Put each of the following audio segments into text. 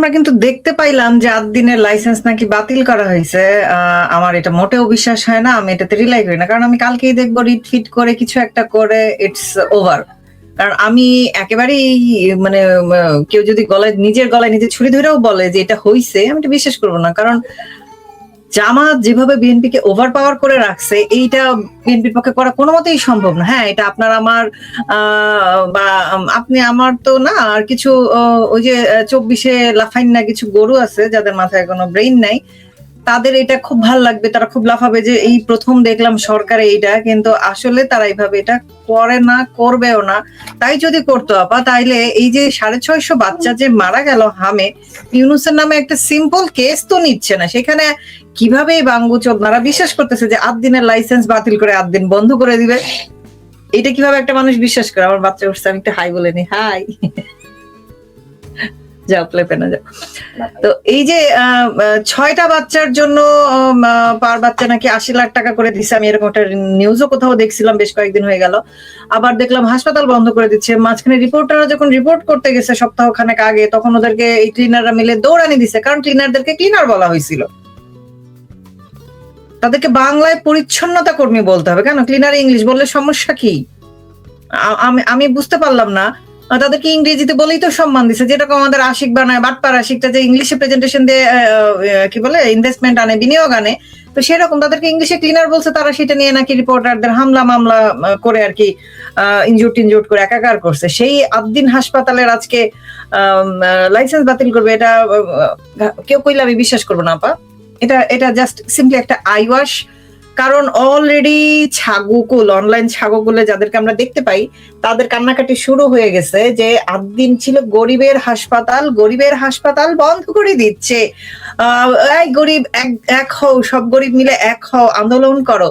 আমরা কিন্তু দেখতে পাইলাম যে ৮ দিনের লাইসেন্স নাকি বাতিল করা হয়েছে। আমার এটা মোটেও বিশ্বাস হয় না, আমি এটাতে রিলাই করি না, কারণ আমি কালকেই দেখবো রিট ফিট করে কিছু একটা করে ইটস ওভার। কারণ আমি একেবারেই মানে কেউ যদি নিজের গলায় নিজে ছুরি ধরেও বলে যে এটা হইছে, আমি এটা বিশ্বাস করবো না। কারণ জামাত যেভাবে বিএনপিকে ওভার পাওয়ার করে রাখছে, এইটা বিএনপির পক্ষে করা কোনো মতেই সম্ভব না। হ্যাঁ, এটা আপনার আমার বা আপনি আমার তো না, আর কিছু ওই যে ২৪-এ লাফাইন না কিছু গরু আছে যাদের মাথায় কোনো ব্রেইন নাই, তাদের এটা খুব ভাল লাগবে, তারা খুব লাফাবে যে এই প্রথম দেখলাম সরকারে এইটা। কিন্তু আসলে তারা এইভাবে এটা করে না, করবেও না। তাই যদি করতো আপা, তাইলে এই যে ৬৫০ বাচ্চা যে মারা গেল হামে, ইউনুসের নামে একটা সিম্পল কেস তো নিচ্ছে না। সেখানে কিভাবে এই বাঙ্গু চোদনারা বিশ্বাস করতেছে যে ৮ দিনের লাইসেন্স বাতিল করে ৮ দিন বন্ধ করে দিবে? এটা কিভাবে একটা মানুষ বিশ্বাস করে? আমার বাচ্চা উঠছে, আমি একটা হাই বলে নি। হাই, যাও প্লেপে না যাও। তো এই যে ৬টা বাচ্চার জন্য পার বাচ্চা নাকি ৮০ লাখ টাকা করে দিচ্ছে, আমি এরকম একটা নিউজও কোথাও দেখছিলাম, বেশ কয়েকদিন হয়ে গেল। আবার দেখলাম হাসপাতাল বন্ধ করে দিচ্ছে। মাঝখানে রিপোর্টাররা যখন রিপোর্ট করতে গেছে সপ্তাহখানেক আগে, তখন ওদেরকে এই ক্লিনাররা মিলে দৌড়ানি দিছে, কারণ ক্লিনারদেরকে ক্লিনার বলা হয়েছিল। তাদেরকে বাংলায় পরিচ্ছন্নতা কর্মী বলতে হবে কেন? ক্লিনার ইংলিশ বললে সমস্যা কি? আমি বুঝতে পারলাম না। তাদেরকে ইংরেজিতে বলেই তো সম্মান দিচ্ছে, যেরকম আমাদের আশিক বানায়, বাটপার আশিকটা যে ইংলিশে প্রেজেন্টেশন দিয়ে কি বলে ইনভেস্টমেন্ট আনে, বিনিয়োগ আনে, তো সেরকম তাদেরকে ইংলিশে ক্লিনার বলছে, তারা সেটা নিয়ে নাকি রিপোর্টারদের হামলা মামলা করে আর কি ইনজুট টিনজুট করে একাকার করছে। সেই ৮ দিন হাসপাতালের আজকে লাইসেন্স বাতিল করবে, এটা কেউ কইলে আমি বিশ্বাস করবো না আপা। এটা জাস্ট সিম্পলি একটা আইওয়াশ। কারণ অলরেডি ছাগকুল, অনলাইন ছাগকুলে যাদেরকে আমরা দেখতে পাই, তাদের কান্নাকাটি শুরু হয়ে গেছে যে ৮ দিন ছিল গরিবের হাসপাতাল, গরিবের হাসপাতাল বন্ধ করে দিচ্ছে। এই গরিব এক হও, সব গরিব মিলে এক হও, আন্দোলন করো।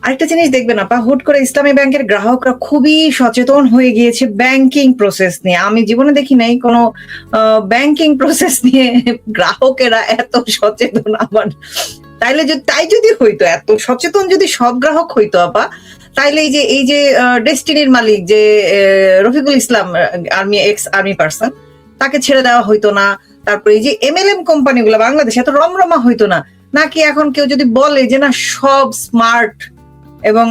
আরেকটা জিনিস দেখবেন আপা, হুট করে ইসলামী ব্যাংকের গ্রাহকরা খুবই সচেতন হয়ে গিয়েছে ব্যাংকিং প্রসেস নিয়ে। আমি জীবনে দেখি নাই কোনো ব্যাংকিং প্রসেস নিয়ে গ্রাহকেরা এত সচেতন। আমার তাই যদি হইতো, এত সচেতন যদি সব গ্রাহক হইতো আপা, তাইলে এই যে ডেস্টিনির মালিক যে Rafiqul Islam, ex army person, তাকে ছেড়ে দেওয়া হইতো না। তারপরে এই যে এমএলএম কোম্পানিগুলো বাংলাদেশে এত রমরমা হইতো না। নাকি এখন কেউ যদি বলে যে না, সব স্মার্ট এবং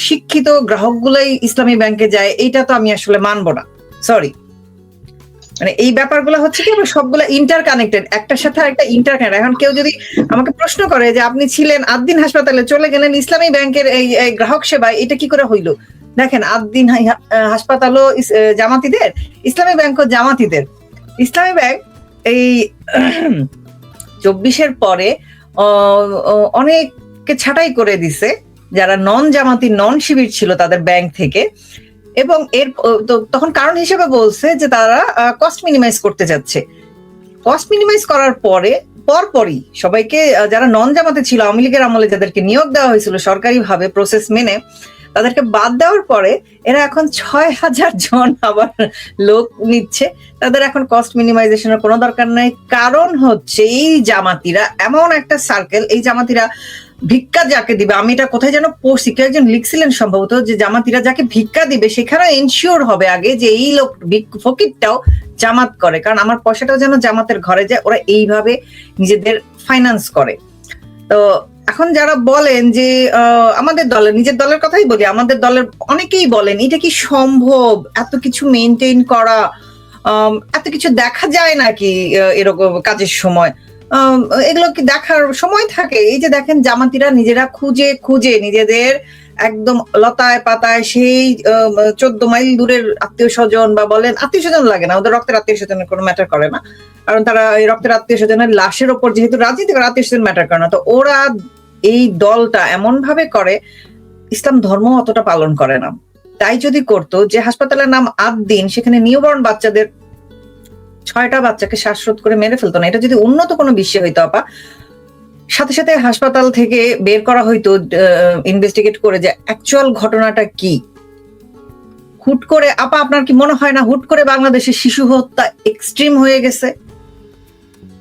শিক্ষিত গ্রাহকগুলাই ইসলামী ব্যাংকে যায়, এইটা তো আমি আসলে মানবো না। সরি, মানে এই ব্যাপারগুলো হচ্ছে কি, সবগুলো ইন্টার কানেক্টেড, একটার সাথে আরেকটা ইন্টার কানেক্টেড। এখন কেউ যদি আমাকে প্রশ্ন করে যে আপনি ছিলেন ৮ দিন হাসপাতালে, চলে গেলেন ইসলামী ব্যাংকের এই গ্রাহক সেবায়, এটা কি করে হইলো? দেখেন, ৮ দিন হাসপাতালও জামাতিদের, ইসলামী ব্যাংকও জামাতিদের। ইসলামী ব্যাংক এই ২৪-এর পরে অনেককে ছাঁটাই করে দিছে, যারা নন জামাতি নন শিবির ছিল তাদের ব্যাংক থেকে। এবং এর তখন কারণ হিসেবে বলছে যে তারা কস্ট মিনিমাইজ করতে যাচ্ছে। কস্ট মিনিমাইজ করার পরপরই সবাইকে, যারা নন জামাতে ছিল আওয়ামী লীগের আমলে যাদেরকে নিয়োগ দেওয়া হয়েছিল সরকারিভাবে প্রসেস মেনে, তাদেরকে বাদ দেওয়ার পরে এরা এখন ৬,০০০ জন আবার লোক নিচ্ছে। তাদের এখন কস্ট মিনিমাইজেশনের কোনো দরকার নাই। কারণ হচ্ছে এই জামাতিরা এমন একটা সার্কেল, এই জামাতিরা ভিক্ষা যাকে দিবে, আমি এটা কোথায় যেন পড়ছি, কেউ একজন লিখছিলেন সম্ভবত, যে জামাতিরা যাকে ভিক্ষা দিবে সেখানে এনশিওর হবে আগে যে এই লোক ফকিরটাও জামাত করে, কারণ আমার পয়সাটাও যেন জামাতের ঘরে যায়। ওরা এইভাবে নিজেদের ফাইন্যান্স করে। তো এখন যারা বলেন যে আমাদের দলের, নিজের দলের কথাই বলি, আমাদের দলের অনেকেই বলেন এটা কি সম্ভব, এত কিছু মেনটেন করা, এত কিছু দেখা যায় নাকি এরকম কাজের সময়? এগুলো কি দেখার সময় থাকে? এই যে দেখেন, জামাতিরা নিজেরা খুঁজে খুঁজে নিজেদের একদম লতায় পাতায় সেই ১৪ মাইল দূরের আত্মীয় স্বজন, বা বলেন আত্মীয় স্বজন লাগে না, ওদের রক্তের আত্মীয় স্বজনের কোনো ম্যাটার করে না, কারণ তারা এই রক্তের আত্মীয় স্বজনের লাশের ওপর যেহেতু রাজনীতি করে, আত্মীয় স্বজন ম্যাটার করে না। তো ওরা এই দলটা এমন ভাবে করে, ইসলাম ধর্ম অতটা পালন করে না। তাই যদি করতো, যে হাসপাতালের নাম ৮ দিন, সেখানে নিউবর্ন বাচ্চাদের ৬টা বাচ্চাকে শ্বাসরোধ করে মেরে ফেলতো না। এটা যদি উন্নত কোনো বিশ্বে হইতো আপা, সাথে সাথে হাসপাতাল থেকে বের করা হইতো ইনভেস্টিগেট করে যে অ্যাকচুয়াল ঘটনাটা কি। হুট করে আপা, আপনার কি মনে হয় না হুট করে বাংলাদেশে শিশু হত্যা এক্সট্রিম হয়ে গেছে?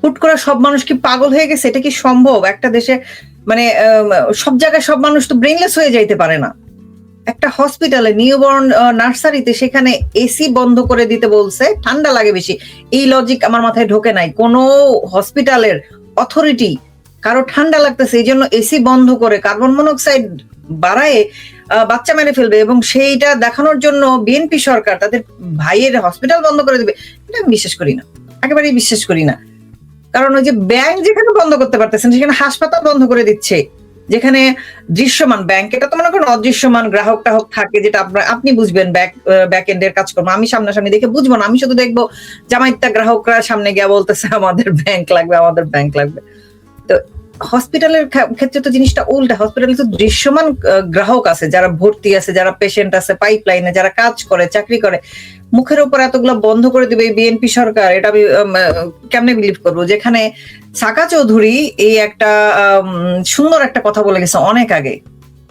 হুট করে সব মানুষ কি পাগল হয়ে গেছে? এটা কি সম্ভব একটা দেশে? মানে সব জায়গায় সব মানুষ তো ব্রেইনলেস হয়ে যাইতে পারে না। একটা হসপিটালে নিউবর্ন নার্সারিতে সেখানে এসি বন্ধ করে দিতে বলছে, ঠান্ডা লাগে বেশি। এই লজিক আমার মাথায় ঢোকে নাই। কোন হসপিটালের অথরিটি কারো ঠান্ডা লাগতেছে এই জন্য এসি বন্ধ করে কার্বন মনোক্সাইড বাড়ায় বাচ্চা মেরে ফেলবে, এবং সেইটা দেখানোর জন্য বিএনপি সরকার তাদের ভাইয়ের হসপিটাল বন্ধ করে দেবে, এটা আমি বিশ্বাস করি না, একেবারেই বিশ্বাস করি না। কারণ ওই যে ব্যাংক যেখানে বন্ধ করতে পারতেছেন সেখানে হাসপাতাল বন্ধ করে দিচ্ছে, যেখানে দৃশ্যমান ব্যাংক, এটা তো মনে করেন অদৃশ্যমান গ্রাহক টাহক থাকে, যেটা আপনি বুঝবেন ব্যাক এন্ডের কাজকর্ম, আমি সামনাসামনি দেখে বুঝবো না, আমি শুধু দেখবো জামাইতা গ্রাহকরা সামনে গিয়ে বলতেছে আমাদের ব্যাংক লাগবে, আমাদের ব্যাংক লাগবে। তো হসপিটালের ক্ষেত্রে তো জিনিসটা উল্টা, হসপিটালে তো দৃশ্যমান গ্রাহক আছে, যারা ভর্তি আছে, যারা পেশেন্ট আছে পাইপলাইনে, যারা কাজ করে চাকরি করে, মুখের উপর এতগুলো বন্ধ করে দিবে এই বিএনপি সরকার, এটা আমি কেমনে বিলিভ করবো? যেখানে সাকা চৌধুরী এই একটা সুন্দর একটা কথা বলে গেছে অনেক আগে,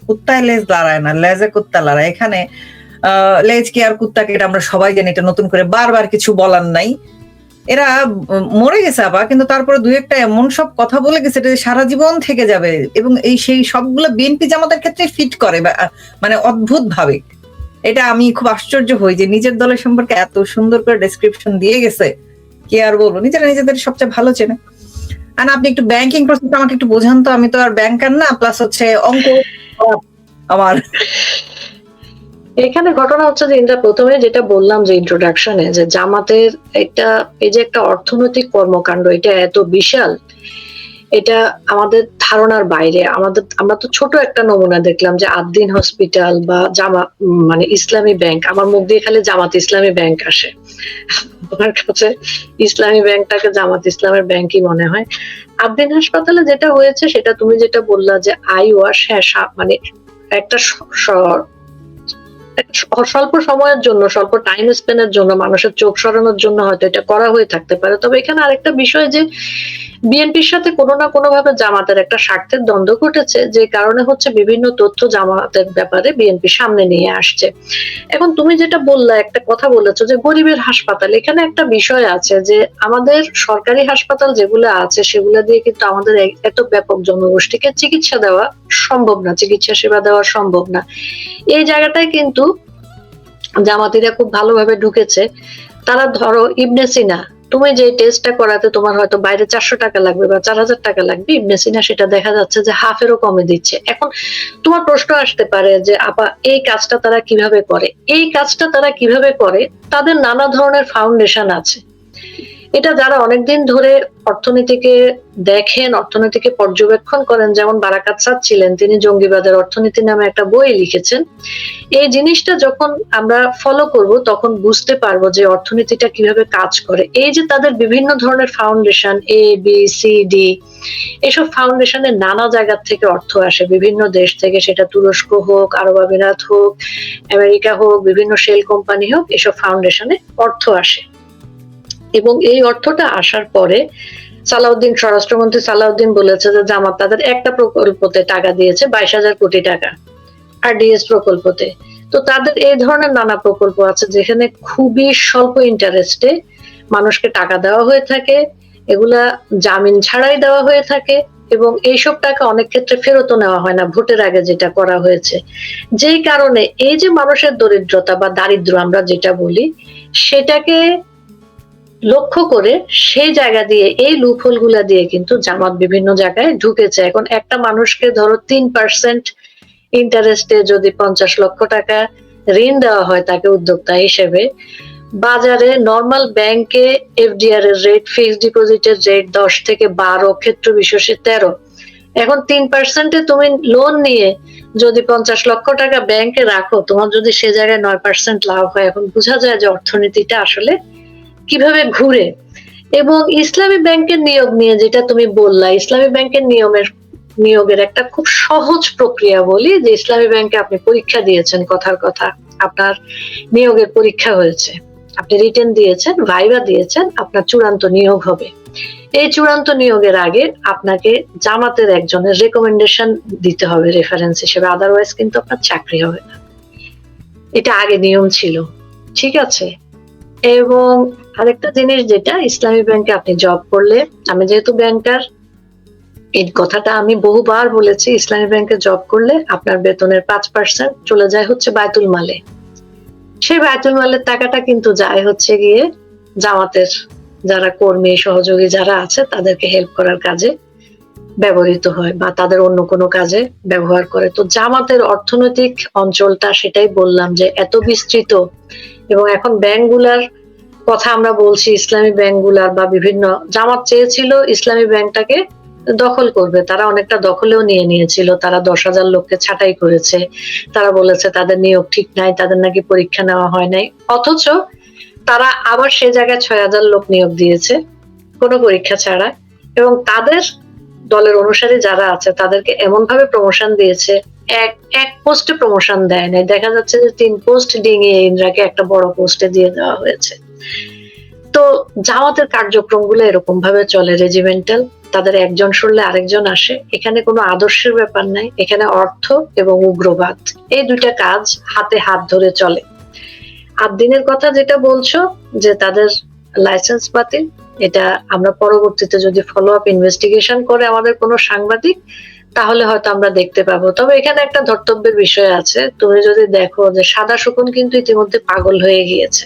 কুত্তায় লেজ লড়ায় না, লেজে কুত্তা লড়ায়। এখানে লেজ কি আর কুত্তাকে এটা আমরা সবাই জানি, এটা নতুন করে বারবার কিছু বলার নাই। এরা মরে গেছে আবার, কিন্তু তারপরে দুই একটা এমন সব কথা বলে গেছে এটা সারা জীবন থেকে যাবে, এবং এই সেই সবগুলো বিএনপি জামাতের ক্ষেত্রে ফিট করে, মানে অদ্ভুত ভাবে। এটা আমি খুব আশ্চর্য হই যে নিজের দলের সম্পর্কে এত সুন্দর করে ডেসক্রিপশন দিয়ে গেছে, কি আর বলবো, নিজেরা নিজেদের সবচেয়ে ভালো চেনে। আর আপনি একটু ব্যাংকিং প্রসেস আমাকে একটু বোঝান তো, আমি তো আর ব্যাংকার না, প্লাস হচ্ছে অঙ্ক আমার। এখানে ঘটনা হচ্ছে যে ইন্দ্রা, প্রথমে যেটা বললাম যে ইন্ট্রোডাকশনে, যে জামাতের একটা এই যে একটা অর্থনৈতিক কর্মকাণ্ড, এটা এত বিশাল, এটা আমাদের ধারণার বাইরে। আমরা তো ছোট একটা নমুনা দেখলাম যে আদ্দিন হসপিটাল বা মানে ইসলামী ব্যাংক, আমার মুখ দিয়ে খালি জামাত ইসলামী ব্যাংক আসে, আমার কাছে ইসলামী ব্যাংকটাকে জামাত ইসলামের ব্যাংকই মনে হয়। আদ্দিন হাসপাতালে যেটা হয়েছে সেটা তুমি যেটা বললা যে আই ওয়াশ, হ্যাঁ, মানে একটা স্বল্প সময়ের জন্য, স্বল্প টাইম স্পেনের জন্য, মানুষের চোখ সরানোর জন্য হয়তো এটা করা হয়ে থাকতে পারে। তবে এখানে আরেকটা বিষয় যে বিএনপির সাথে কোনো না কোনো ভাবে জামাতের একটা স্বার্থের দ্বন্দ্ব ঘটেছে, যে কারণে হচ্ছে বিভিন্ন তথ্য জামাতের ব্যাপারে বিএনপি সামনে নিয়ে আসছে। এখন তুমি যেটা বললা, একটা কথা বলেছো যে গরিবের হাসপাতাল, এখানে একটা বিষয় আছে যে আমাদের সরকারি হাসপাতাল যেগুলো আছে সেগুলো দিয়ে কিন্তু আমাদের এত ব্যাপক জনগোষ্ঠীকে চিকিৎসা দেওয়া সম্ভব না, চিকিৎসা সেবা দেওয়া সম্ভব না। এই জায়গাটায় কিন্তু জামাতিরা খুব ভালোভাবে ঢুকেছে। তারা ধরো ইবনে সিনা, তুমি যে টেস্টটা করাতে তোমার হয়তো বাইরে 400 টাকা লাগবে বা 4000 টাকা লাগবে, ইবনে সিনা সেটা দেখা যাচ্ছে যে হাফেরও কমে দিচ্ছে। এখন তোমার প্রশ্ন আসতে পারে যে আপা এই কাজটা তারা কিভাবে করে? এই কাজটা তারা কিভাবে করে, তাদের নানা ধরনের ফাউন্ডেশন আছে। এটা যারা অনেকদিন ধরে অর্থনীতিকে দেখেন, অর্থনীতিকে পর্যবেক্ষণ করেন, যেমন বারাকাত সাদ ছিলেন, তিনি জঙ্গিবাদের অর্থনীতি নামে একটা বই লিখেছেন। এই জিনিসটা যখন আমরা ফলো করব তখন বুঝতে পারবো যে অর্থনীতিটা কিভাবে কাজ করে। এই যে তাদের বিভিন্ন ধরনের foundation, A B C D, এসব ফাউন্ডেশনের নানা জায়গা থেকে অর্থ আসে, বিভিন্ন দেশ থেকে, সেটা তুরস্ক হোক, আরব আমিরাত হোক, আমেরিকা হোক, বিভিন্ন শেল কোম্পানি হোক, এসব ফাউন্ডেশনে অর্থ আসে। এবং এই অর্থটা আসার পরে সালাউদ্দিন, স্বরাষ্ট্রমন্ত্রী সালাউদ্দিন বলেছে যে জামাত তাদের একটা প্রকল্পতে টাকা দিয়েছে 22,000 কোটি টাকা, আরডিএস প্রকল্পতে। তো তাদের এই ধরনের নানা প্রকল্প আছে যেখানে খুবই স্বল্প ইন্টারেস্টে মানুষকে টাকা দেওয়া হয়ে থাকে, এগুলা জামিন ছাড়াই দেওয়া হয়ে থাকে, এবং এইসব টাকা অনেক ক্ষেত্রে ফেরতও নেওয়া হয় না, ভোটের আগে যেটা করা হয়েছে। যেই কারণে এই যে মানুষের দরিদ্রতা বা দারিদ্র আমরা যেটা বলি, সেটাকে লক্ষ্য করে সেই জায়গা দিয়ে, এই লুপহোল গুলা দিয়ে কিন্তু জামাত বিভিন্ন জায়গায় ঢুকেছে। এখন একটা মানুষকে ধরো 3% ইন্টারেস্টে যদি 50 লক্ষ টাকা ঋণ দেওয়া হয় তাকে উদ্যোক্তা হিসেবে, বাজারে নর্মাল ব্যাংকে এফডিআর এর রেট, ফিক্সড ডিপোজিটের রেট 10 থেকে 12, ক্ষেত্র বিশেষে 13। এখন 3% তুমি লোন নিয়ে যদি 50 লক্ষ টাকা ব্যাংকে রাখো, তোমার যদি সে জায়গায় 9% লাভ হয়, এখন বোঝা যায় যে অর্থনীতিটা আসলে কিভাবে ঘুরে। এবং ইসলামী ব্যাংকের নিয়োগ নিয়ে যেটা তুমি বললা, ইসলামী ব্যাংকের নিয়োগের একটা খুব সহজ প্রক্রিয়া বলি, যে ইসলামী ব্যাংকে আপনি পরীক্ষা দিয়েছেন, কথার কথা আপনার নিয়োগের পরীক্ষা হয়েছে, আপনি রিটেন দিয়েছেন, ভাইভা দিয়েছেন, আপনার চূড়ান্ত নিয়োগ হবে। এই চূড়ান্ত নিয়োগের আগে আপনাকে জামাতের একজনের রেকমেন্ডেশন দিতে হবে রেফারেন্স হিসেবে, আদারওয়াইজ কিন্তু আপনার চাকরি হবে না। এটা আগে নিয়ম ছিল, ঠিক আছে? এবং আরেকটা জিনিস, যেটা ইসলামী ব্যাংকে আপনি জব করলে, আমি যেহেতু ব্যাংকার, এই কথাটা আমি বহুবার বলেছি, ইসলামী ব্যাংকে জব করলে আপনার বেতনের 5% চলে যায় হচ্ছে বায়তুল মালে। সেই বায়তুল মালের টাকাটা কিন্তু যায় হচ্ছে গিয়ে জামাতের যারা কর্মী সহযোগী যারা আছে তাদেরকে হেল্প করার কাজে ব্যবহৃত হয় বা তাদের অন্য কোনো কাজে ব্যবহার করে। তো জামাতের অর্থনৈতিক অঞ্চলটা, সেটাই বললাম যে এত বিস্তৃত, এবং এখন ব্যাংকগুলার কথা আমরা বলছি, ইসলামী ব্যাংকগুলার বা বিভিন্ন, জামাত চেয়েছিল ইসলামী ব্যাংকটাকে দখল করবে, তারা অনেকটা দখলেও নিয়ে নিয়েছিল। তারা 10,000 লোককে ছাঁটাই করেছে, তারা বলেছে তাদের নিয়োগ ঠিক নাই, তাদের নাকি পরীক্ষা নেওয়া হয় নাই, অথচ তারা আবার সে জায়গায় 6,000 লোক নিয়োগ দিয়েছে কোনো পরীক্ষা ছাড়া, এবং তাদের দলের অনুসারী যারা আছে তাদেরকে এমন ভাবে প্রমোশন দিয়েছে, এক পোস্টে প্রমোশন দেয় নাই, দেখা যাচ্ছে যে 3 পোস্ট ডিঙিয়ে ইন্দ্রাকে একটা বড় পোস্টে দিয়ে দেওয়া হয়েছে। তো জামাতের কার্যক্রমগুলো এরকম ভাবে চলে, রেজিমেন্টাল, তাদের একজন সরলে আরেকজন আসে, এখানে কোনো আদর্শের ব্যাপার নাই, এখানে অর্থ এবং উগ্রবাদ এই দুইটা কাজ হাতে হাত ধরে চলে। আর দিনের কথা যেটা বলছো যে তাদের লাইসেন্স বাতিল, এটা আমরা পরবর্তীতে যদি ফলো আপ ইনভেস্টিগেশন করে আমাদের কোনো সাংবাদিক, তাহলে হয়তো আমরা দেখতে পাবো। তবে এখানে একটা ধর্তব্যের বিষয় আছে, তুমি যদি দেখো যে সাদা শকুন কিন্তু ইতিমধ্যে পাগল হয়ে গিয়েছে।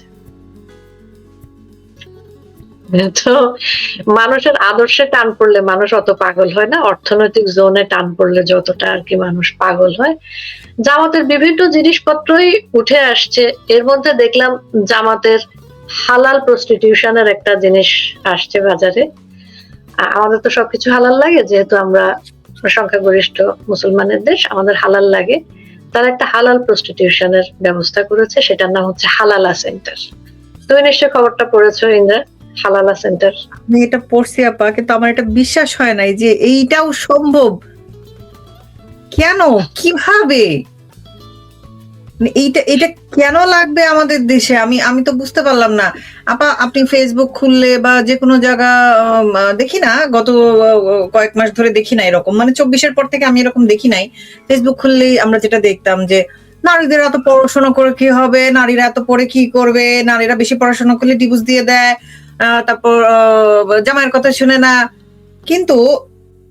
তো মানুষের আদর্শে টান পড়লে মানুষ অত পাগল হয় না, অর্থনৈতিক জোনে টান পড়লে যতটা আর কি মানুষ পাগল হয়। জামাতের বিভিন্ন জিনিসপত্রই উঠে আসছে, এর মধ্যে দেখলাম জামাতের হালাল প্রস্টিটিউশনের একটা জিনিস আসছে বাজারে। আমাদের তো সবকিছু হালাল লাগে, যেহেতু আমরা সংখ্যাগরিষ্ঠ মুসলমানের দেশ, আমাদের হালাল লাগে। তারা একটা হালাল প্রস্টিটিউশনের ব্যবস্থা করেছে, সেটার নাম হচ্ছে হালালা সেন্টার। তুমি নিশ্চয়ই খবরটা পড়েছো ইন্দ্রা, হালালা সেন্টার? আমি এটা পড়ছি আপা, কিন্তু আমার এটা বিশ্বাস হয় নাই যে এইটাও সম্ভব। কেন, কিভাবে, এইটা এটা কেন লাগবে আমাদের দেশে? আমি তো বুঝতে পারলাম না আপা। আপনি ফেসবুক খুললে বা যে কোনো জায়গা দেখি না, গত কয়েক মাস ধরে দেখি না এরকম, মানে 24-এর পর থেকে আমি এরকম দেখি নাই। ফেসবুক খুললেই আমরা যেটা দেখতাম যে নারীদের এত পড়াশোনা করে কি হবে, নারীরা এত পড়ে কি করবে, নারীরা বেশি পড়াশোনা করলে ডিভোর্স দিয়ে দেয়, তারপর জামাইয়ের কথা শুনে না। কিন্তু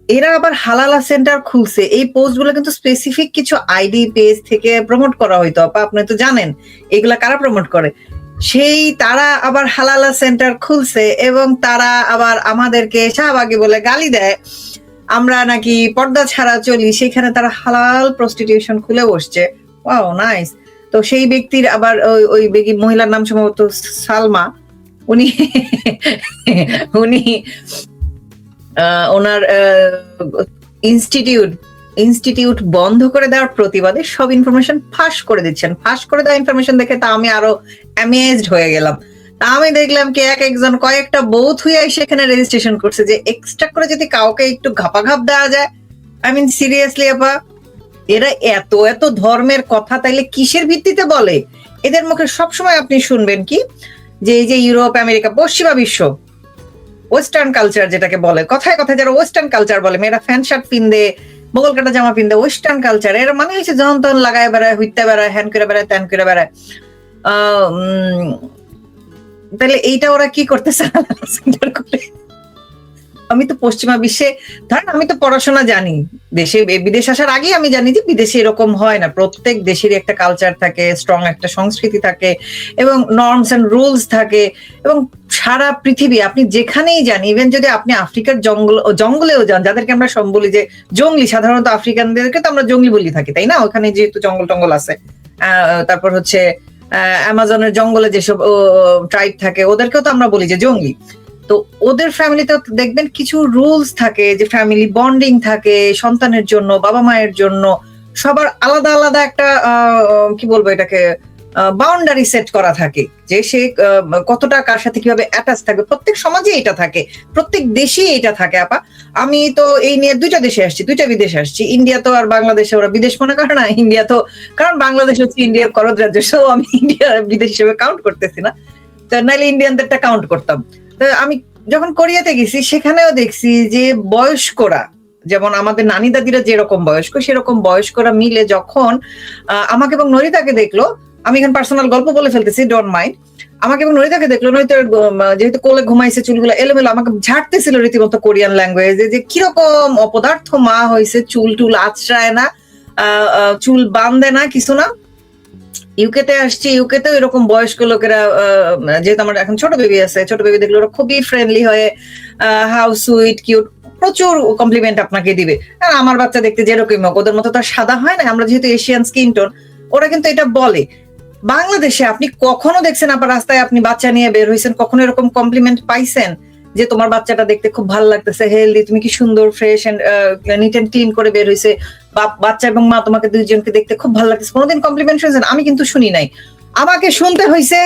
এরা আবার হালালা সেন্টার খুলছে, এই পোস্ট গুলো কিন্তু স্পেসিফিক কিছু আইডি পেজ থেকে প্রমোট করা হইতো আপা, আপনি তো জানেন এগুলা কারা প্রমোট করে। সেই তারা আবার হালালা সেন্টার খুলছে এবং তারা আবার আমাদেরকে শাহবাগী বলে গালি দেয়, আমরা নাকি পর্দা ছাড়া চলি, সেখানে তারা হালাল প্রস্টিটিউশন খুলে বসছে। Wow, nice. তো সেই ব্যক্তির আবার ওই মহিলার নাম সম্ভবত সালমা, উনি উনি ওনার ইনস্টিটিউট বন্ধ করে দেওয়ার প্রতিবাদে সব ইনফরমেশন ফাঁস করে দিচ্ছেন। ফাঁস করে দেওয়া ইনফরমেশন দেখে তা আমি আরো অ্যামেজড হয়ে গেলাম। তা আমি দেখলাম কি একজন কয়েকটা বৌথ হইয়া সেখানে রেজিস্ট্রেশন করছে যে এক্সট্রা করে যদি কাউকে একটু ঘাপাঘাপ দেওয়া যায়। আই মিন সিরিয়াসলি আপা, এরা এত এত ধর্মের কথা তাইলে কিসের ভিত্তিতে বলে? এদের মুখে সবসময় আপনি শুনবেন কি যে এই যে ইউরোপ, আমেরিকা, পশ্চিমা বিশ্ব, ওয়েস্টার্ন কালচার যেটাকে বলে, কথায় কথায় যারা ওয়েস্টার্ন কালচার বলে, মেয়েরা ফ্যান শার্ট পিনদে, বগল কাটা জামা পিনদে, ওয়েস্টার্ন কালচার, এর মানে হচ্ছে যখন তখন লাগায় বেড়ায়, হইতে বেড়ায়, হ্যান করে বেড়ায়, ত্যান করে বেড়ায়। তাহলে এইটা ওরা কি করতেছে? আমি তো পশ্চিমা বিশ্বে, ধরেন আমি তো পড়াশোনা জানি, দেশে বিদেশ আসার আগে আমি জানি যে বিদেশে এরকম হয় না। প্রত্যেক দেশেরই একটা কালচার থাকে, স্ট্রং একটা সংস্কৃতি থাকে এবং নর্মস এন্ড রুলস থাকে। এবং সারা পৃথিবী আপনি যেখানেই যান, ইভেন যদি আপনি আফ্রিকার জঙ্গলেও যান, যাদেরকে আমরা বলি যে জঙ্গলি, সাধারণত আফ্রিকানদেরকে তো আমরা জঙ্গলি বলি থাকি, তাই না? ওখানে যেহেতু জঙ্গল টঙ্গল আছে, তারপর হচ্ছে অ্যামাজনের জঙ্গলে যেসব ট্রাইব থাকে ওদেরকেও তো আমরা বলি যে জঙ্গলি। তো ওদের ফ্যামিলিতে দেখবেন কিছু রুলস থাকে, যে ফ্যামিলি বন্ডিং থাকে, সন্তানের জন্য, বাবা মায়ের জন্য সবার আলাদা আলাদা একটা কি বলবো এটাকে, বাউন্ডারি সেট করা থাকে, যে সে কতটা কার সাথে কিভাবে অ্যাটাচ থাকবে। প্রত্যেক সমাজে এটা থাকে, প্রত্যেক দেশেই এটা থাকে আপা। আমি তো এই নিয়ে 2টা দেশে আসছি, 2টা বিদেশে আসছি। ইন্ডিয়া তো আর বাংলাদেশে ওরা বিদেশ মনে করে না, ইন্ডিয়া তো, কারণ বাংলাদেশ হচ্ছে ইন্ডিয়ার করদ রাজ্য, সো আমি ইন্ডিয়া বিদেশ হিসেবে কাউন্ট করতেছি না, তো নাইলে ইন্ডিয়ানদেরটা কাউন্ট করতাম। তো আমি যখন কোরিয়াতে গেছি সেখানেও দেখছি যে বয়স্করা, যেমন আমাদের নানি দাদিরা যেরকম বয়স্ক, সেরকম বয়স্করা মিলে যখন আমাকে এবং নরিতাকে দেখলো, আমি এখানে পার্সোনাল গল্প বলে ফেলতেছি, ডোন্ট মাইন্ড, আমাকে এবং নরিতাকে দেখলো, নরিতা যেহেতু কোলে ঘুমাইছে, চুলগুলো এলোমেলো, আমাকে ঝাড়তেছিল রীতিমতো কোরিয়ান ল্যাঙ্গুয়েজে, যে কিরকম অপদার্থ মা হয়েছে, চুল টুল আঁচড়ায় না, চুল বাঁধে না, কিছু না। ইউকেতে আসছি, ইউকেতেও এরকম বয়স্ক লোকেরা, যেহেতু আমার এখন ছোট বেবি আছে, ছোট বেবি দেখলে ওরা খুবই ফ্রেন্ডলি হয়ে হাউ সুইট কিউট প্রচুর কমপ্লিমেন্ট আপনাকে দিবে। আর আমার বাচ্চা দেখতে যেরকম হোক, ওদের মতো তার সাদা হয় না, আমরা যেহেতু এশিয়ান স্কিন টোন, ওরা কিন্তু এটা বলে। বাংলাদেশে আপনি কখনো দেখছেন আপনার রাস্তায় আপনি বাচ্চা নিয়ে বের হয়েছেন, কখনো এরকম কমপ্লিমেন্ট পাইছেন যে তোমার বাচ্চাটা দেখতে খুব ভালো লাগতেছে, হেলদি, তুমি কি সুন্দর fresh and neat and clean করে বের হয়েছে, বাচ্চা এবং মা তোমাকে দুইজনকে দেখতে খুব ভালো লাগতেছে, কোনোদিন কমপ্লিমেন্ট শুনেছেন? আমি কিন্তু শুনি নাই। আমাকে শুনতে হয়েছে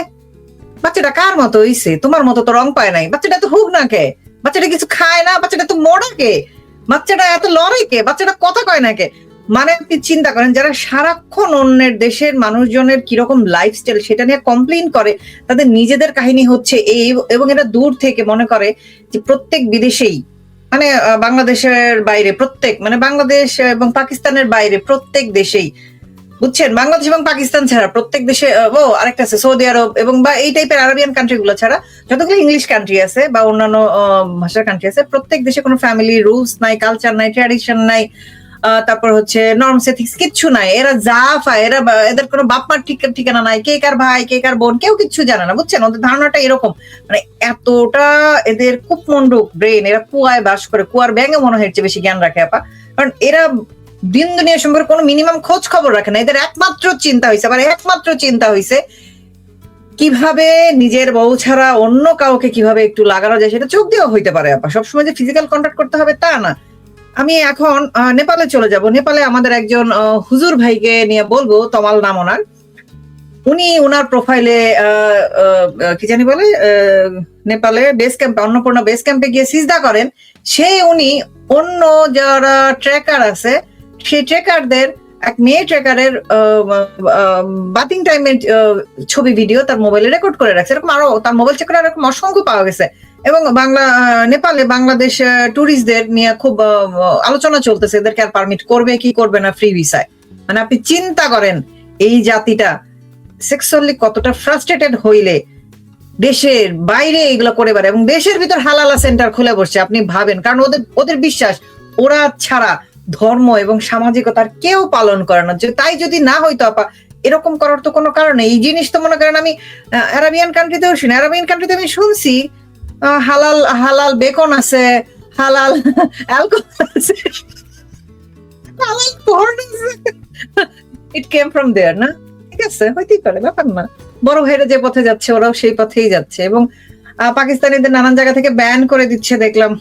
বাচ্চাটা কার মতো হইছে, তোমার মতো তো রং পায় নাই, বাচ্চাটা তো হুক না কে, বাচ্চাটা কিছু খায় না, বাচ্চাটা তো মোড়া কে, বাচ্চাটা এত লড়াই কে, বাচ্চাটা কথা কয় না কে। মানে আপনি চিন্তা করেন, যারা সারাক্ষণ অন্যের দেশের মানুষজনের কিরকম লাইফস্টাইল সেটা নিয়ে কমপ্লেইন করে, তাদের নিজেদের কাহিনী হচ্ছে এই, এবং এটা দূর থেকে মনে করে যে প্রত্যেক বিদেশেই, মানে বাংলাদেশের বাইরে প্রত্যেক, মানে বাংলাদেশ এবং পাকিস্তানের বাইরে প্রত্যেক দেশেই, বুঝছেন, বাংলাদেশ এবং পাকিস্তান ছাড়া প্রত্যেক দেশে, ও আরেকটা আছে সৌদি আরব এবং বা এই টাইপের আরবিয়ান কান্ট্রি গুলো ছাড়া যতগুলো ইংলিশ কান্ট্রি আছে বা অন্যান্য ভাষার কান্ট্রি আছে, প্রত্যেক দেশে কোনো ফ্যামিলি রুলস নাই, কালচার নাই, ট্র্যাডিশন নাই, তারপর হচ্ছে নর্মস এথিক্স কিচ্ছু নাই। এরা যা পায়, এদের কোনো বাপ মার ঠিকানা নাই, কে কার ভাই কে কার বোন কেউ কিচ্ছু জানে না, বুঝছেন, ওদের ধারণাটা এরকম। মানে এতটা এদের কূপমণ্ডুক ব্রেন, এরা কুয়ায় বাস করে, কুয়ার ব্যাঙে মনে হয় বেশি জ্ঞান রাখে আপা, কারণ এরা দিন দুনিয়া সম্পর্কে কোনো মিনিমাম খোঁজ খবর রাখে না। এদের একমাত্র চিন্তা হয়েছে কিভাবে নিজের বউ ছাড়া অন্য কাউকে কিভাবে একটু লাগানো যায়, সেটা চোখ দিয়েও হইতে পারে আপা, সবসময় যে ফিজিক্যাল কন্ট্যাক্ট করতে হবে তা না। আমি এখন নেপালে চলে যাব। নেপালে আমাদের একজন হুজুর ভাইকে নিয়ে বলবো, তমাল নাম ওনার, উনি ওনার প্রোফাইলে কি জানি বলে, নেপালে বেস ক্যাম্পে, অন্নপূর্ণা বেস ক্যাম্পে গিয়ে সিজদা করেন। উনি অন্য যারা ট্রেকার আছে সেই ট্রেকারদের, এক মেয়ে ট্রেকারের বাতিং টাইমের ছবি ভিডিও তার মোবাইলে রেকর্ড করে রাখছে। এরকম আরো তার মোবাইল চেক করে এরকম অসংখ্য পাওয়া গেছে। এবং নেপালে বাংলাদেশ ট্যুরিস্টদের নিয়ে খুব আলোচনা চলতেছে, এদেরকে আর পারমিট করবে কি করবে না ফ্রি ভিসায়। মানে আপনি চিন্তা করেন এই জাতিটা সেক্সুয়ালি কতটা ফ্রাস্ট্রেটেড হইলে দেশের বাইরে এগুলো করে বেড়ায়, এবং দেশের ভিতর হালালা সেন্টার খুলে বসছে। আপনি ভাবেন, কারণ ওদের বিশ্বাস ওরা ছাড়া ধর্ম এবং সামাজিকতার কেউ পালন করে না। তাই যদি না হইতো আপা, এরকম করার তো কোনো কারণ নেই। এই জিনিস তো মনে করেন আমি আরাবিয়ান কান্ট্রিতেও শুনি, আরাবিয়ান কান্ট্রিতে আমি শুনছি হালাল বেকন আছে, হালাল অ্যালকোহল আছে, হালাল পর্ন আছে। ইট কেম ফ্রম দেয়ার না, ঠিক আছে, হইতেই পারে, ব্যাপার না। বড় ভাইরা যে পথে যাচ্ছে ওরাও সেই পথেই যাচ্ছে, এবং পাকিস্তানিদের নানান জায়গা থেকে ব্যান করে দিচ্ছে দেখলাম।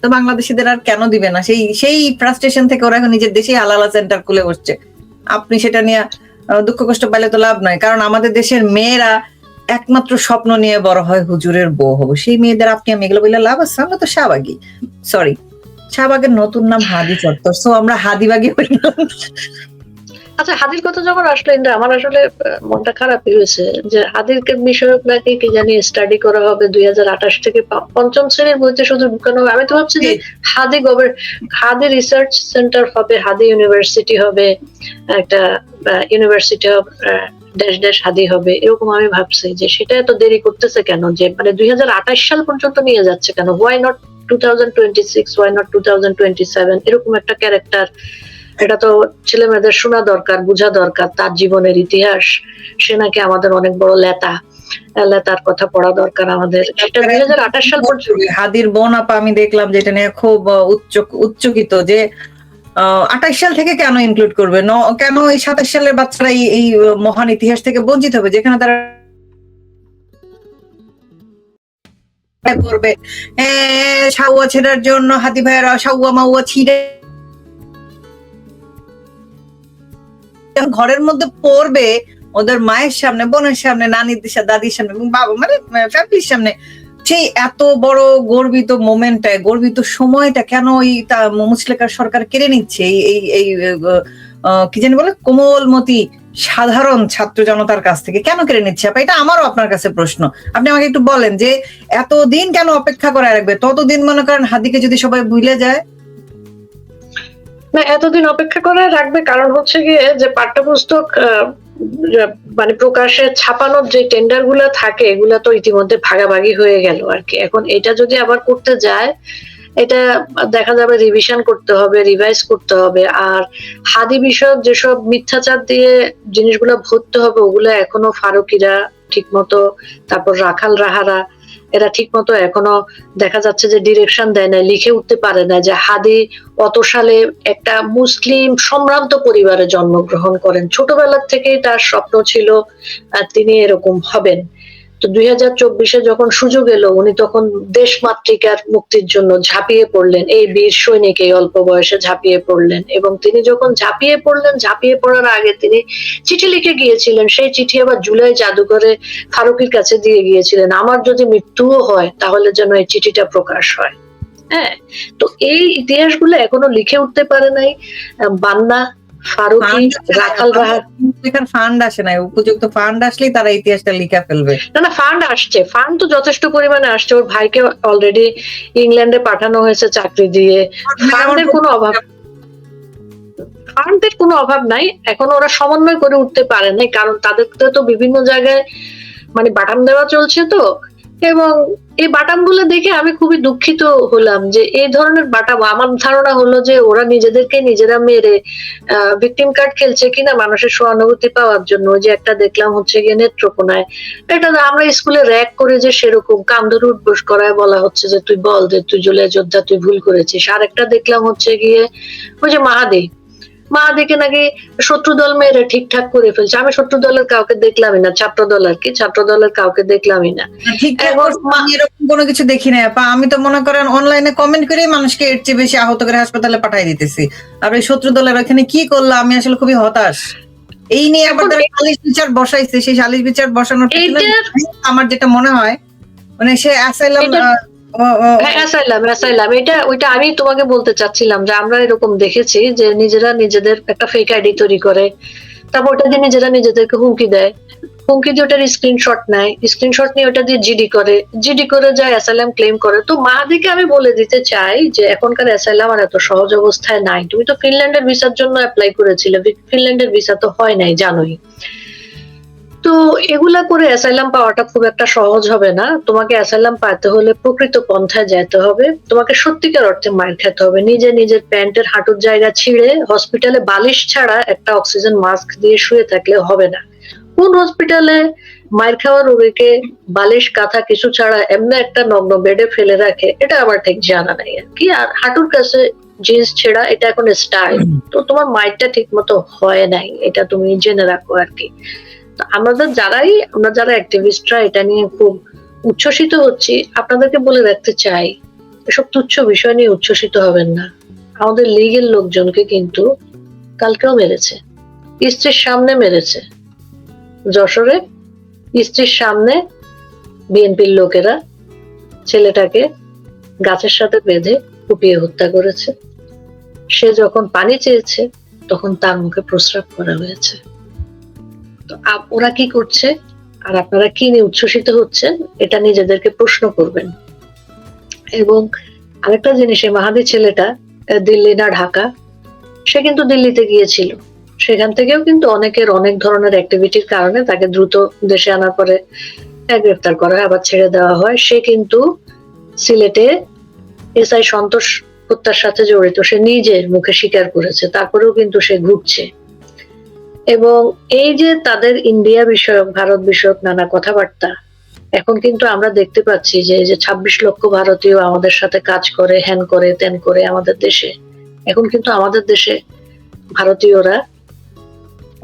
তো বাংলাদেশিদের আর কেন দিবে না? সেই ফ্রাস্ট্রেশন থেকে ওরা এখন নিজের দেশেই হালালা সেন্টার খুলে বসছে। আপনি সেটা নিয়ে দুঃখ কষ্ট পাইলে তো লাভ নয়, কারণ আমাদের দেশের মেয়েরা একমাত্র স্বপ্ন নিয়ে বড় হয় হুজুরের বউ হবো। সেই মেয়েদের আপনি আমি এগুলো বললে লাভ আছে? আমরা তো শাহবাগী, সরি, শাহবাগের নতুন নাম হাদি চত্বর, সো আমরা হাদিবাগী হইলাম। আচ্ছা, হাদির কথা যখন আসলো ইন্দ্রা, আমার আসলে মনটা খারাপই হয়েছে যে হাদির বিষয়ক নাকি কি জানি স্টাডি করা হবে 2028 থেকে 5ম শ্রেণীর বইতে শুধু ঢুকানো হবে। আমি তো ভাবছি যে হাদি রিসার্চ সেন্টার হবে, হাদি ইউনিভার্সিটি হবে, একটা ইউনিভার্সিটি অফ ড্যাশ হাদি হবে, এরকম আমি ভাবছি যে সেটা এত দেরি করতেছে কেন, যে মানে 2028 সাল পর্যন্ত নিয়ে যাচ্ছে কেন? Why not 2026, why not 2027? এরকম একটা ক্যারেক্টার, এটা তো ছেলে মেয়েদের শোনা দরকার, বোঝা দরকার তার জীবনের ইতিহাস। সে নাকি আমাদের অনেক বড় লেতার কথা পড়া দরকার আমাদের। এটা 2028 সাল পর্যন্ত। হাদির বোন আপা আমি দেখলাম যেটা নিয়ে খুব উচ্চকিত, যে 28 সাল থেকে কেন ইনক্লুড করবে, কেন এই 27 সালের বাচ্চারা এই মহান ইতিহাস থেকে বঞ্চিত হবে, যেখানে তারা পড়বে সাউয়া ছেড়ার জন্য হাদি ভাইয়েরা সাউয়া মাউয়া ছিঁড়ে ঘরের মধ্যে পড়বে, ওদের মায়ের সামনে, বোনের সামনে, নানির দাদির সামনে এবং বাবা মানে ফ্যামিলির সামনে। সেই এত বড় গর্বিত মোমেন্টটা, গর্বিত সময়টা কেন ওই মুচলেকার সরকার কেড়ে নিচ্ছে এই কি জানি বলে কোমলমতি সাধারণ ছাত্র জনতার কাছ থেকে কেন কেড়ে নিচ্ছে? এটা আমারও আপনার কাছে প্রশ্ন। আপনি আমাকে একটু বলেন যে এতদিন কেন অপেক্ষা করে রাখবে? ততদিন মনে করেন হাদিকে যদি সবাই ভুলে যায়। না, এতদিন অপেক্ষা করে রাখবে কারণ হচ্ছে গিয়ে যে পাঠ্যপুস্তক মানে প্রকাশ্যে ছাপানোর যে টেন্ডার গুলা থাকে এগুলা তো ইতিমধ্যে ভাগাভাগি হয়ে গেল আর কি। এখন এটা যদি আবার করতে যায়, এটা দেখা যাবে রিভিশন করতে হবে, রিভাইজ করতে হবে। আর হাদি বিষয়ক যেসব মিথ্যাচার দিয়ে জিনিসগুলো ভরতে হবে ওগুলো এখনো ফারুকিরা ঠিক মতো, তারপর রাখাল রাহারা এরা ঠিক মতো এখনো দেখা যাচ্ছে যে ডিরেকশন দেয় না, লিখে উঠতে পারে না যে হাদি অত সালে একটা মুসলিম সম্ভ্রান্ত পরিবারে জন্মগ্রহণ করেন, ছোটবেলার থেকেই তার স্বপ্ন ছিল তিনি এরকম হবেন। তো 2024-এ যখন সুযোগ এলো উনি তখন দেশমাতৃকার মুক্তির জন্য ঝাঁপিয়ে পড়লেন, এই বীর সৈনিক এই অল্প বয়সে ঝাঁপিয়ে পড়লেন। এবং তিনি যখন ঝাঁপিয়ে পড়লেন, ঝাঁপিয়ে পড়ার আগে তিনি চিঠি লিখে গিয়েছিলেন, সেই চিঠি আবার জুলাই জাদুঘরে ফারুকের কাছে দিয়ে গিয়েছিলেন, আমার যদি মৃত্যুও হয় তাহলে যেন এই চিঠিটা প্রকাশ হয়। হ্যাঁ, তো এই ইতিহাসগুলো এখনো লিখে উঠতে পারে নাই বান্না, ফারুকি, রাখাল রাহা। ফান্ড আসে নাই, উপযুক্ত ফান্ড আসলেই তারা ইতিহাসটা লিখে ফেলবে। না ফান্ড আসছে, ফান্ড তো যথেষ্ট পরিমাণে আসছে। ওর ভাইকে অলরেডি ইংল্যান্ডে পাঠানো হয়েছে চাকরি দিয়ে। ফান্ডের কোনো অভাব নাই, এখন ওরা সমন্বয় করে উঠতে পারে নাই, কারণ তাদের তো বিভিন্ন জায়গায় মানে বাটাম দেওয়া চলছে। তো এবং এই বাটাম গুলো দেখে আমি খুবই দুঃখিত হলাম যে এই ধরনের বাটাম, আমার ধারণা হলো যে ওরা নিজেদেরকে নিজেরা মেরে ভিকটিম কার্ড খেলছে কিনা মানুষের সহানুভূতি পাওয়ার জন্য। যে একটা দেখলাম হচ্ছে গিয়ে নেত্রকোনায়, এটা আমরা স্কুলে র্যাক করে যে সেরকম কান ধরে উঠবোস করায় বলা হচ্ছে যে তুই বল যে তুই জুলাই যোদ্ধা, তুই ভুল করেছিস। আর একটা দেখলাম হচ্ছে গিয়ে ওই যে মাহাদিকে নাকি শত্রু দল মেয়েরা ঠিকঠাক করে ফেলছে। আমি শত্রু দলের কাউকে দেখলামই না, ছাত্র দলের কাউকে দেখলামই না। এরকম কোনো কিছু দেখি না আপা। আমি তো মনে করেন অনলাইনে কমেন্ট করে মানুষকে এর চেয়ে বেশি আহত করে হাসপাতালে পাঠিয়ে দিতেছি। আর ওই শত্রু দলের ওখানে কি করলো আমি আসলে খুবই হতাশ। এই নিয়ে আবার সালিশ বিচার বসাইছে, সেই সালিশ বিচার বসানোর আমার যেটা মনে হয় মানে সে অ্যাসাইলাম এটা ওইটা আমি তোমাকে বলতে চাচ্ছিলাম যে আমরা এরকম দেখেছি যে নিজেরা নিজেদের একটা ফেক আইডি তৈরি করে, তারপর ওটা দিয়ে নিজেরা নিজেদেরকে হুমকি দেয়, হুমকি দিয়ে ওটার স্ক্রিনশট নেয়, স্ক্রিনশট নিয়ে ওটা দিয়ে জিডি করে যায় অ্যাসাইলাম ক্লেম করে। তো মাহাদিকে আমি বলে দিতে চাই যে এখনকার অ্যাসাইলাম আর এত সহজ অবস্থায় নাই। তুমি তো ফিনল্যান্ডের ভিসার জন্য অ্যাপ্লাই করেছিলে, ফিনল্যান্ডের ভিসা তো হয় নাই জানোই। তো এগুলা করে অ্যাসাইলাম পাওয়াটা খুব একটা সহজ হবে না। তোমাকে অ্যাসাইলাম পাইতে হলে প্রকৃত পন্থায় যেতে হবে, তোমাকে সত্যিকার অর্থে মার খেতে হবে। নিজের প্যান্টের হাঁটুর জায়গা ছিঁড়ে হসপিটালে বালিশ ছাড়া একটা অক্সিজেন মাস্ক দিয়ে শুয়ে থাকলে হবে না। কোন হসপিটালে মার খাওয়া রোগীকে বালিশ কাঁথা কিছু ছাড়া এমনি একটা নগ্ন বেডে ফেলে রাখে এটা আমার ঠিক জানা নাই আর কি। আর হাঁটুর কাছে জিন্স ছেঁড়া এটা এখন স্টাইল, তো তোমার মাইরটা ঠিক মতো হয় নাই, এটা তুমি জেনে রাখো আর কি। আমরা যারা অ্যাক্টিভিস্টরা এটা নিয়ে খুব উচ্ছ্বসিত হচ্ছি, আপনাদেরকে বলে রাখতে চাই এসব তুচ্ছ বিষয় নিয়ে উচ্ছ্বসিত হবেন না। আমাদের লিগের লোকজনকে কিন্তু কালকেও মেরেছে, স্ত্রীর সামনে মেরেছে। যশোরে স্ত্রীর সামনে বিএনপির লোকেরা ছেলেটাকে গাছের সাথে বেঁধে কুপিয়ে হত্যা করেছে। সে যখন পানি চেয়েছে তখন তার মুখে প্রস্রাব করা হয়েছে। তো ওরা কি করছে আর আপনারা কি নিয়ে উচ্ছ্বসিত হচ্ছেন এটা নিজেদেরকে প্রশ্ন করবেন। এবং আরেকটা জিনিস, মাহাদি ছেলেটা দিল্লি না ঢাকা, সে কিন্তু দিল্লিতে গিয়েছিল, সেখান থেকেও কিন্তু অনেকের অনেক ধরনের অ্যাক্টিভিটির কারণে তাকে দ্রুত দেশে আনার পরে গ্রেফতার করা হয়, আবার ছেড়ে দেওয়া হয়। সে কিন্তু সিলেটে এসআই সন্তোষ হত্যার সাথে জড়িত, সে নিজের মুখে স্বীকার করেছে, তারপরেও কিন্তু সে ঘুরছে। এবং এই যে তাদের ইন্ডিয়া বিষয়ক, ভারত বিষয়ক নানা কথাবার্তা, এখন কিন্তু আমরা দেখতে পাচ্ছি যে 26 লক্ষ ভারতীয় আমাদের সাথে কাজ করে, হ্যান করে ত্যান করে আমাদের দেশে। এখন কিন্তু আমাদের দেশে ভারতীয়রা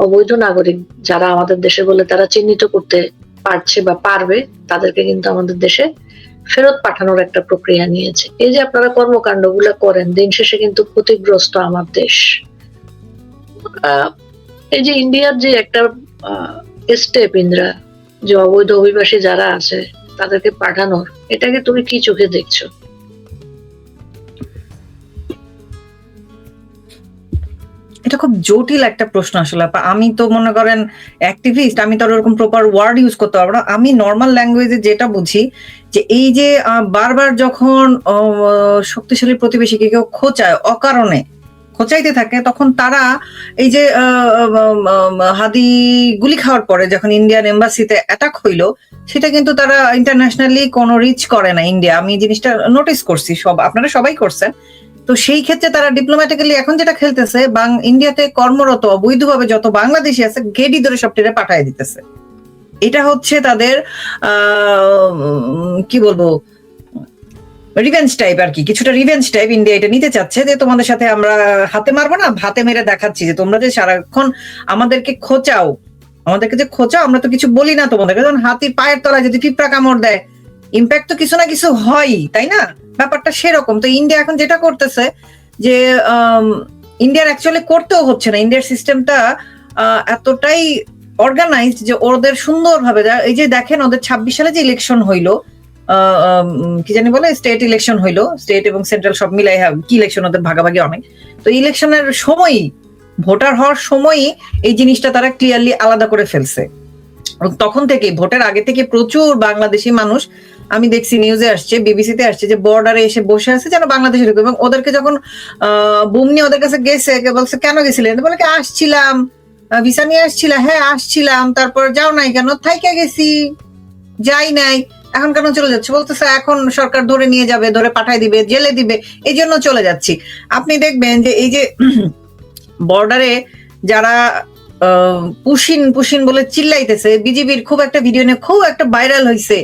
অবৈধ নাগরিক যারা আমাদের দেশে বলে তারা চিহ্নিত করতে পারছে বা পারবে, তাদেরকে কিন্তু আমাদের দেশে ফেরত পাঠানোর একটা প্রক্রিয়া নিয়েছে। এই যে আপনারা কর্মকাণ্ডগুলো করেন, দিন শেষে কিন্তু ক্ষতিগ্রস্ত আমার দেশ। এই যে ইন্ডিয়ার যে একটা স্টেপ ইন্দ্রা, যে অবৈধ অভিবাসী যারা আছে তাদেরকে পাঠানোর, এটাকে তুমি কি চোখে দেখছো? এটা খুব জটিল একটা প্রশ্ন আসলে। আমি তো মনে করেন অ্যাক্টিভিস্ট, আমি তো ওরকম প্রপার ওয়ার্ড ইউজ করতে পারবো না। আমি নর্মাল ল্যাঙ্গুয়েজে যেটা বুঝি যে এই যে বারবার যখন শক্তিশালী প্রতিবেশীকে কেউ খোঁচায়, অকারণে খোঁচাইতে থাকে, তখন তারা এই যে হাদি গুলি খাওয়ার পরে যখন ইন্ডিয়ান এম্বাসিতে অ্যাটাক হইলো, সেটা কিন্তু তারা ইন্টারন্যাশনালি কোনো রিচ করে না ইন্ডিয়া। আমি এই জিনিসটা নোটিস করছি, আপনারা সবাই করছেন। তো সেই ক্ষেত্রে তারা ডিপ্লোম্যাটিক্যালি এখন যেটা খেলতেছে, ইন্ডিয়াতে কর্মরত অবৈধভাবে যত বাংলাদেশি আছে গেডি ধরে সব টেরে পাঠায় দিতেছে। এটা হচ্ছে তাদের কি বলবো, রিভেঞ্জ টাইপ আর কি, কিছুটা রিভেঞ্জ টাইপ ইন্ডিয়া এটা নিতে চাচ্ছে, যে তোমাদের সাথে আমরা হাতে মারবো না, ভাতে মেরে দেখাচ্ছি যে তোমরা যে সারাক্ষণ আমাদেরকে খোঁচাও, আমরা তো কিছু বলি না তোমাদেরকে। যখন হাতির পায়ের তলায় যদি পিঁপড়া কামড় দেয়, ইম্প্যাক্ট তো কিছু না কিছু হয়, তাই না? ব্যাপারটা সেরকম। তো ইন্ডিয়া এখন যেটা করতেছে যে ইন্ডিয়ার অ্যাকচুয়ালি করতেও হচ্ছে না, ইন্ডিয়ার সিস্টেমটা এতটাই অর্গানাইজড যে ওদের সুন্দরভাবে, এই যে দেখেন ওদের 26 সালে যে ইলেকশন হইলো, কি জানি বলে, স্টেট ইলেকশন হইলো, স্টেট এবং সেন্ট্রাল সব মিলাই কি ইলেকশন, ওদের ভাগাভাগি অনেক। তো ইলেকশনের সময়ই, ভোটার হওয়ার সময়ই এই জিনিসটা তারা ক্লিয়ারলি আলাদা করে ফেলছে। তখন থেকে, ভোটের আগে থেকে প্রচুর বাংলাদেশি মানুষ আমি দেখছি, নিউজে আসছে, বিবিসিতে আসছে, যে বর্ডারে এসে বসে আছে যেন বাংলাদেশে ঢুকে। এবং ওদেরকে যখন বুম নিয়ে ওদের কাছে গেছে, বলছে কেন গেছিলেন, বলে কি আসছিলাম, ভিসা নিয়ে আসছিল, হ্যাঁ আসছিলাম, তারপর যাও নাই কেন, থাইকা গেছি, যাই নাই, এখন কেন চলে যাচ্ছে, বলতেছে এখন সরকার ধরে নিয়ে যাবে, ধরে পাঠায় দিবে, জেলে দিবে, এই জন্য চলে যাচ্ছি। আপনি দেখবেন যে এই যে বর্ডারে যারা পুশিন বলে চিল্লাইতেছে, বিজিবির খুব একটা ভিডিও নিয়ে খুব একটা ভাইরাল হয়েছে,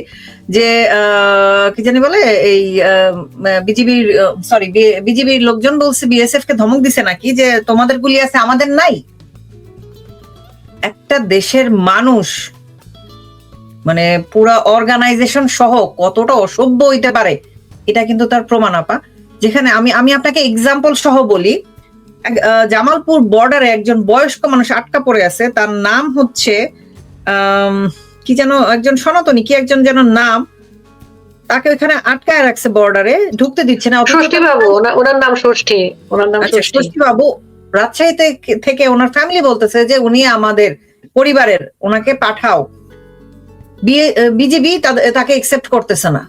যে কি জানি বলে, এই বিজিবির লোকজন বলছে বিএসএফ কে ধমক দিছে নাকি, যে তোমাদের গুলি আছে আমাদের নাই। একটা দেশের মানুষ মানে পুরা অর্গানাইজেশন সহ কতটা অসভ্য হইতে পারে, এটা কিন্তু তার প্রমাণ আপা। যেখানে আমি আপনাকে এক্সাম্পল সহ বলি, জামালপুর বর্ডারে একজন বয়স্ক মানুষ আটকা পড়ে আছে, তার নাম হচ্ছে কি যেন, একজন সনাতনী কি একজন যেন নাম, তাকে ওখানে আটকায় রাখছে, বর্ডারে ঢুকতে দিচ্ছে না। ষষ্ঠী বাবু, ওনার নাম ষষ্ঠী, ওনার নাম ষষ্ঠী বাবু। রাজশাহীতে থেকে ওনার ফ্যামিলি বলতেছে যে উনি আমাদের পরিবারের, ওনাকে পাঠাও। বিজেপি তাকে একসেপ্ট করতেছে না,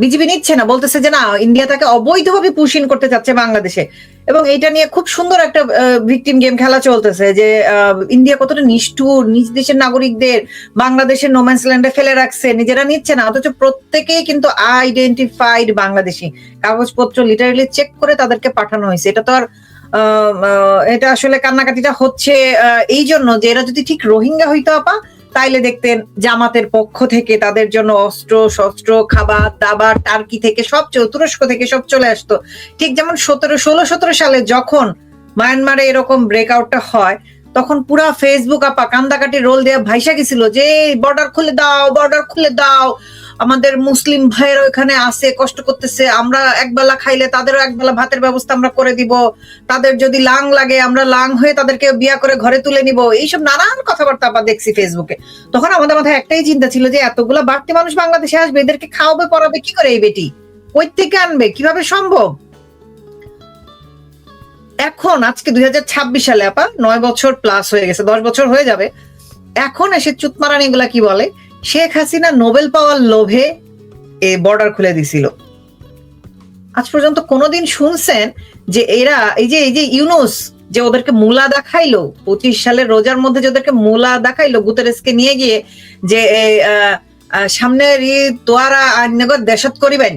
বিজেপি নিচ্ছে না, বলতেছে যে না, ইন্ডিয়া তাকে অবৈধভাবে পুশিন করতে চাচ্ছে বাংলাদেশে। এবং এটা নিয়ে খুব সুন্দর একটা ভিকটিম গেম খেলা চলতেছে, যে ইন্ডিয়া কতটা নিষ্ঠুর, নিজ দেশের নাগরিকদের বাংলাদেশের নোম্যান্স ল্যান্ডে ফেলে রাখছে, নিজেরা নিচ্ছে না, অথচ প্রত্যেকেই কিন্তু আইডেন্টিফাইড বাংলাদেশি, কাগজপত্র লিটারালি চেক করে তাদেরকে পাঠানো হয়েছে। এটা তো আর এটা আসলে কান্নাকাটিটা হচ্ছে এই জন্য যে এরা যদি ঠিক রোহিঙ্গা হইতো আপা, তাইলে দেখতেন জামাতের পক্ষ থেকে তাদের জন্য অস্ত্র শস্ত্র, খাবার দাবার, টার্কি থেকে সব, তুরস্ক থেকে সব চলে আসতো। ঠিক যেমন 16-17 সালে যখন মায়ানমারে এরকম ব্রেকআউটটা হয়, তখন পুরা ফেসবুক আপা কান্দাকাটি রোল দেয়া ভাইসা গেছিল যে বর্ডার খুলে দাও, বর্ডার খুলে দাও, আমাদের মুসলিম ভাইয়েরা ওখানে আসে, কষ্ট করতেছে, আমরা একবেলা খাইলে তাদেরও একবেলা ভাতের ব্যবস্থা আমরা করে দিব, তাদের যদি লাং লাগে আমরা লাং হয়ে তাদেরকে বিয়া করে ঘরে তুলে নিব, এইসব নানান কথাবার্তা আমরা দেখছি ফেসবুকে। তখন আমাদের মাথায় একটাই চিন্তা ছিল যে এতগুলা বাড়তি মানুষ বাংলাদেশে আসবে, এদেরকে খাওয়াবে পড়াবে কি করে, এই বেটি কই থেকে আনবে, কিভাবে সম্ভব? এখন আজকে 2026 সালে আপা 9 বছর প্লাস হয়ে গেছে, 10 বছর হয়ে যাবে, এখন এসে চুতমারানি এগুলা কি বলে, শেখ হাসিনা নোবেল পাওয়ার লোভে এই বর্ডার খুলে দিছিল। আজ পর্যন্ত কোনোদিন শুনছেন যে এরা এই যে ইউনুস যে ওদেরকে মুলা দেখাইলো 25 সালের রোজার মধ্যে, যে ওদেরকে মুলা দেখাইলো গুতেরেসকে নিয়ে গিয়ে, যে সামনের তোয়ারা আইনগর দেশত করিবেন,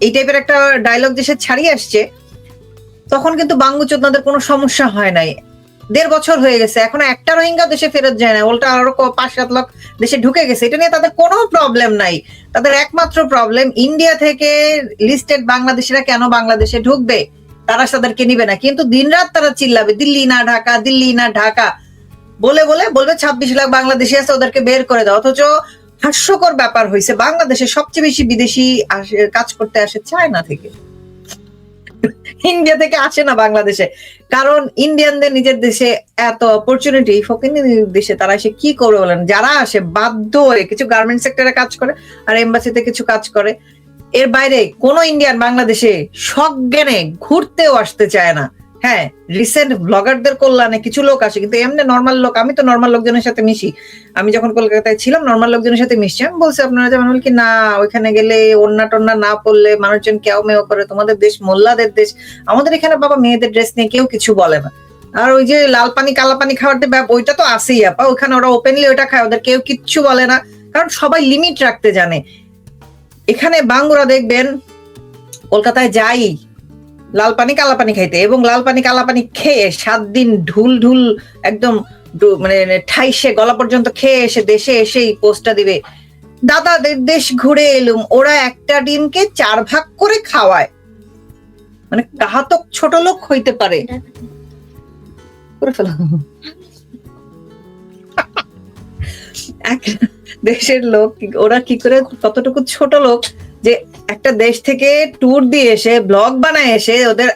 এই টাইপের একটা ডায়লগ দেশে ছাড়িয়ে আসছে, তখন কিন্তু বাঙ্গুচোদনাদের কোনো সমস্যা হয় নাই। 1.5 বছর হয়ে গেছে, এখনো একটা রোহিঙ্গা দেশে ফেরত যায় না, উল্টা আরো 5-7 লাখ দেশে ঢুকে গেছে। এটা নিয়ে তাদের কোনো প্রবলেম নাই। তাদের একমাত্র প্রবলেম ইন্ডিয়া থেকে লিস্টেড বাংলাদেশিরা কেন বাংলাদেশে ঢুকবে, তারা তাদেরকে নিবে না। কিন্তু দিনরাত তারা চিল্লাবে দিল্লি না ঢাকা, দিল্লি না ঢাকা বলবে 26 লাখ বাংলাদেশি আছে, ওদেরকে বের করে দাও। অথচ হাস্যকর ব্যাপার হয়েছে, বাংলাদেশে সবচেয়ে বেশি বিদেশি কাজ করতে আসে চায়না থেকে, ইন্ডিয়া থেকে আসে না বাংলাদেশে। কারণ ইন্ডিয়ানদের নিজের দেশে এত অপরচুনিটি, ফকিনি দেশে তারা এসে কি করবে বলেন? যারা আসে বাধ্য হয়ে কিছু গার্মেন্ট সেক্টরে কাজ করে আর এমবাসিতে কিছু কাজ করে, এর বাইরে কোন ইন্ডিয়ান বাংলাদেশে সজ্ঞানে ঘুরতেও আসতে চায় না। হ্যাঁ, রিসেন্ট ব্লগারদের কল্যাণে কিছু লোক আসে, কিন্তু এমনি নর্মাল লোক, আমি তো নর্মাল লোকজনের সাথে মিশি, আমি যখন কলকাতায় ছিলাম নর্মাল লোকজনের সাথে মিশছি, আমি বলছি আপনারা যেমন বলি কি না ওইখানে গেলে ওন্না টন্না না পড়লে মানুষজন কেউ মেও করে, তোমাদের দেশ মোল্লাদের দেশ, আমাদের এখানে বাবা মেয়েদের ড্রেস নিয়ে কেউ কিছু বলে না। আর ওই যে লাল পানি কালা পানি খাওয়ার যে ওইটা তো আসেই আপা, ওইখানে ওরা ওপেনলি ওইটা খায়, ওদের কেউ কিচ্ছু বলে না, কারণ সবাই লিমিট রাখতে জানে। এখানে বাঙ্গুরা দেখবেন কলকাতায় যাই লাল পানি কালা পানি খাইতে, এবং লাল পানি কালা পানি খেয়ে 7 দিন ঢুল ঢুল একদম মানে ঠাইসে গলা পর্যন্ত খেয়ে এসে দেশে এসেই পোস্টটা দিবে দাদাদের দেশ ঘুরে এলুম, ওরা একটা ডিমকে 4 ভাগ করে খাওয়ায়, মানে কাহাতক ছোট লোক হইতে পারে। করে ফেলো। এক দেশের লোক ওরা কি করে কতটুকু ছোট লোক যে একটা দেশ থেকে ট্যুর দিয়ে এসে ব্লগ বানায় এসে ওদের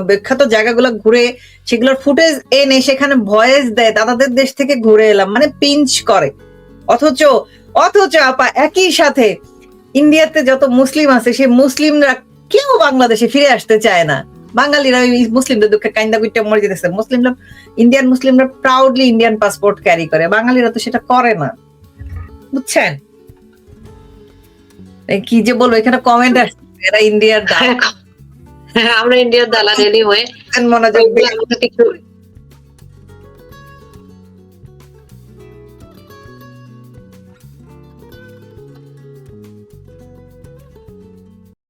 বিখ্যাত জায়গাগুলো ঘুরে সেগুলোর ফুটেজ এনে সেখানে ভয়েস দেয় দাদাদের দেশ থেকে ঘুরে এলাম, মানে পিঞ্চ করে। অথচ আপা একই সাথে ইন্ডিয়াতে যত মুসলিম আছে সেই মুসলিমরা কেউ বাংলাদেশে ফিরে আসতে চায় না। বাঙালিরা ওই মুসলিমদের দুঃখে কাইন্দা কুইটা মরে যেতেছে, মুসলিমরা ইন্ডিয়ান মুসলিমরা প্রাউডলি ইন্ডিয়ান পাসপোর্ট ক্যারি করে, বাঙালিরা তো সেটা করে না, বুঝছেন? কি যে বলবো, এখানে কমেন্ট আসছে এরা ইন্ডিয়ার আমরা ইন্ডিয়ার দালাল এনিওয়ে মনোযোগ